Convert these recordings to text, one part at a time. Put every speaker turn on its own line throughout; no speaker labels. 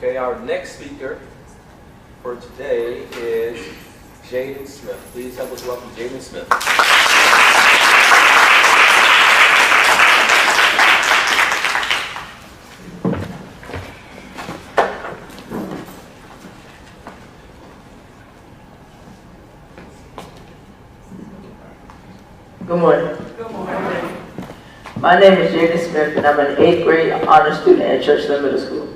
Okay, our next speaker for today is Jayden Smith. Please help us welcome Jayden Smith.
Good morning. Good morning. My name is Jayden Smith, and I'm an 8th grade honor student at Churchland Middle School.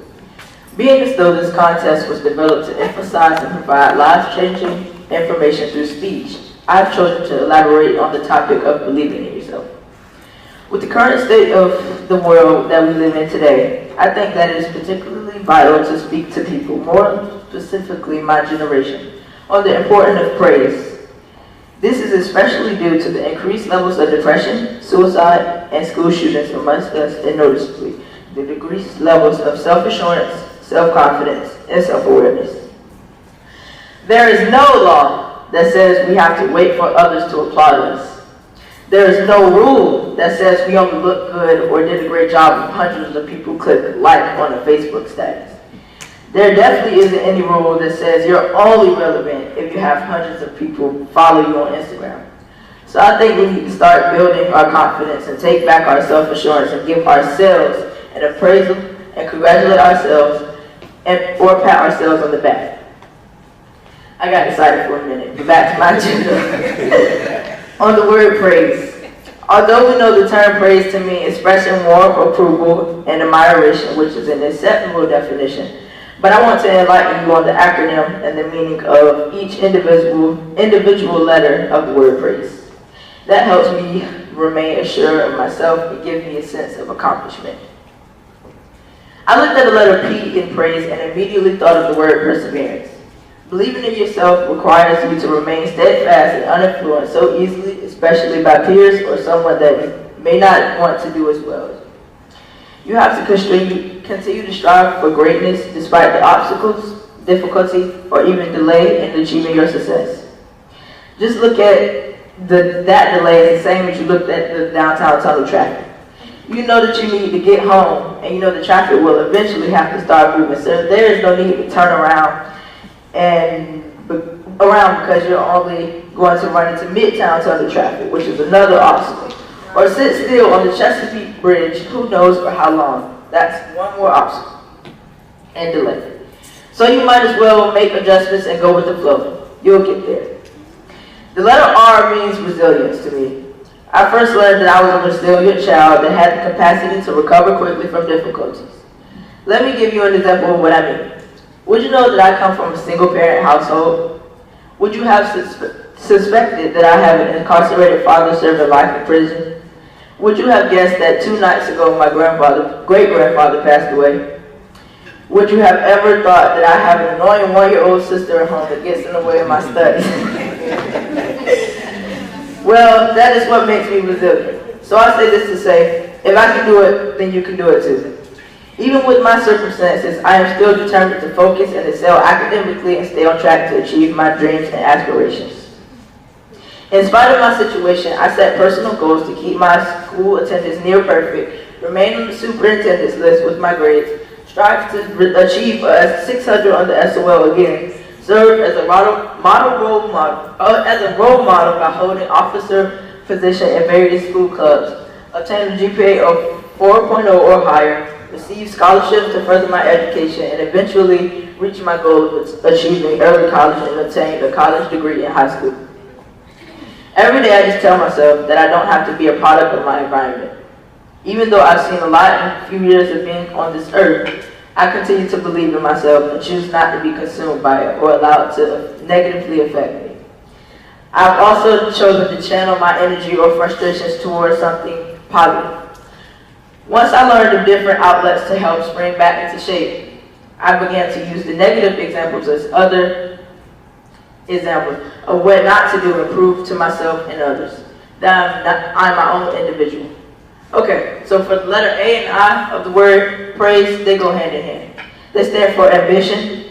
Being as though this contest was developed to emphasize and provide life-changing information through speech, I've chosen to elaborate on the topic of believing in yourself. With the current state of the world that we live in today, I think that it is particularly vital to speak to people, more specifically my generation, on the importance of praise. This is especially due to the increased levels of depression, suicide, and school shootings amongst us, and noticeably, the decreased levels of self-assurance, self-confidence, and self-awareness. There is no law that says we have to wait for others to applaud us. There is no rule that says we only look good or did a great job if hundreds of people click like on a Facebook status. There definitely isn't any rule that says you're only relevant if you have hundreds of people follow you on Instagram. So I think we need to start building our confidence and take back our self-assurance and give ourselves an appraisal and congratulate ourselves or pat ourselves on the back. I got excited for a minute, but back to my agenda. On the word praise. Although we know the term praise to mean expressing warm approval and admiration, which is an acceptable definition, but I want to enlighten you on the acronym and the meaning of each individual letter of the word praise. That helps me remain assured of myself and gives me a sense of accomplishment. I looked at the letter P in praise and immediately thought of the word perseverance. Believing in yourself requires you to remain steadfast and uninfluenced so easily, especially by peers or someone that you may not want to do as well as you. You have to continue to strive for greatness despite the obstacles, difficulty, or even delay in achieving your success. Just look at that delay as the same as you looked at the downtown tunnel traffic. You know that you need to get home, and you know the traffic will eventually have to start moving, so there is no need to turn around because you're only going to run into Midtown tunnel traffic, which is another obstacle. Or sit still on the Chesapeake Bridge, who knows for how long. That's one more obstacle and delay. So you might as well make adjustments and go with the flow. You'll get there. The letter R means resilience to me. I first learned that I was a resilient child that had the capacity to recover quickly from difficulties. Let me give you an example of what I mean. Would you know that I come from a single-parent household? Would you have suspected that I have an incarcerated father serving life in prison? Would you have guessed that 2 nights ago my great-grandfather passed away? Would you have ever thought that I have an annoying 1-year-old sister at home that gets in the way of my studies? Well, that is what makes me resilient. So I say this to say, if I can do it, then you can do it too. Even with my circumstances, I am still determined to focus and excel academically and stay on track to achieve my dreams and aspirations. In spite of my situation, I set personal goals to keep my school attendance near perfect, remain on the superintendent's list with my grades, strive to achieve a 600 on the SOL again, serve as a role model by holding officer position in various school clubs, obtain a GPA of 4.0 or higher, receive scholarships to further my education, and eventually reach my goal of achieving early college and obtain a college degree in high school. Every day I just tell myself that I don't have to be a product of my environment. Even though I've seen a lot in a few years of being on this earth, I continue to believe in myself and choose not to be consumed by it or allow it to negatively affect me. I've also chosen to channel my energy or frustrations towards something positive. Once I learned of different outlets to help spring back into shape, I began to use the negative examples as other examples of what not to do and prove to myself and others that I'm my own individual. Okay, so for the letter A and I of the word praise, they go hand in hand. They stand for ambition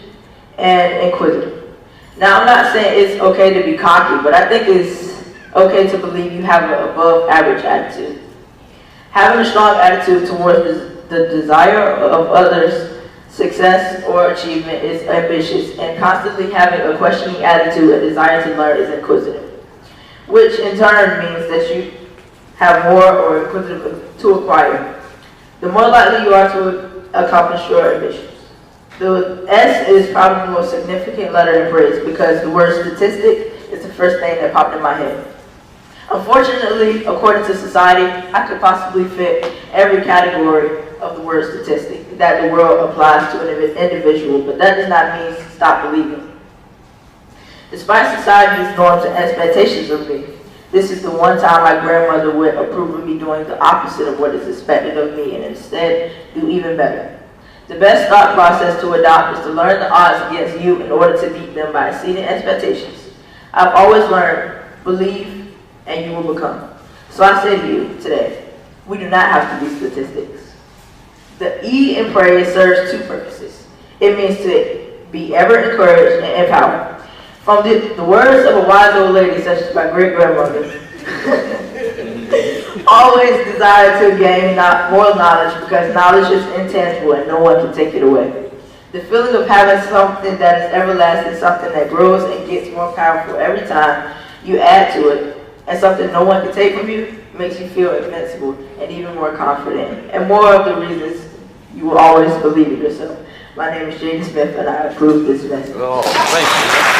and inquisitive. Now, I'm not saying it's okay to be cocky, but I think it's okay to believe you have an above average attitude. Having a strong attitude towards the desire of others' success or achievement is ambitious, and constantly having a questioning attitude and desire to learn is inquisitive, which in turn means that you have more or inquisitive to acquire. The more likely you are to accomplish your ambitions. The S is probably the most significant letter in praise because the word statistic is the first thing that popped in my head. Unfortunately, according to society, I could possibly fit every category of the word statistic that the world applies to an individual, but that does not mean stop believing. Despite society's norms and expectations of me, this is the one time my grandmother would approve of me doing the opposite of what is expected of me and instead do even better. The best thought process to adopt is to learn the odds against you in order to beat them by exceeding expectations. I've always learned, believe, and you will become. So I say to you today, we do not have to be statistics. The E in praise serves two purposes. It means to be ever encouraged and empowered. From the words of a wise old lady such as my great-grandmother, always desire to gain more knowledge because knowledge is intangible and no one can take it away. The feeling of having something that is everlasting, something that grows and gets more powerful every time you add to it, and something no one can take from you, makes you feel invincible and even more confident. And more of the reasons you will always believe in yourself. My name is Jayden Smith and I approve this message.
Oh, thank you.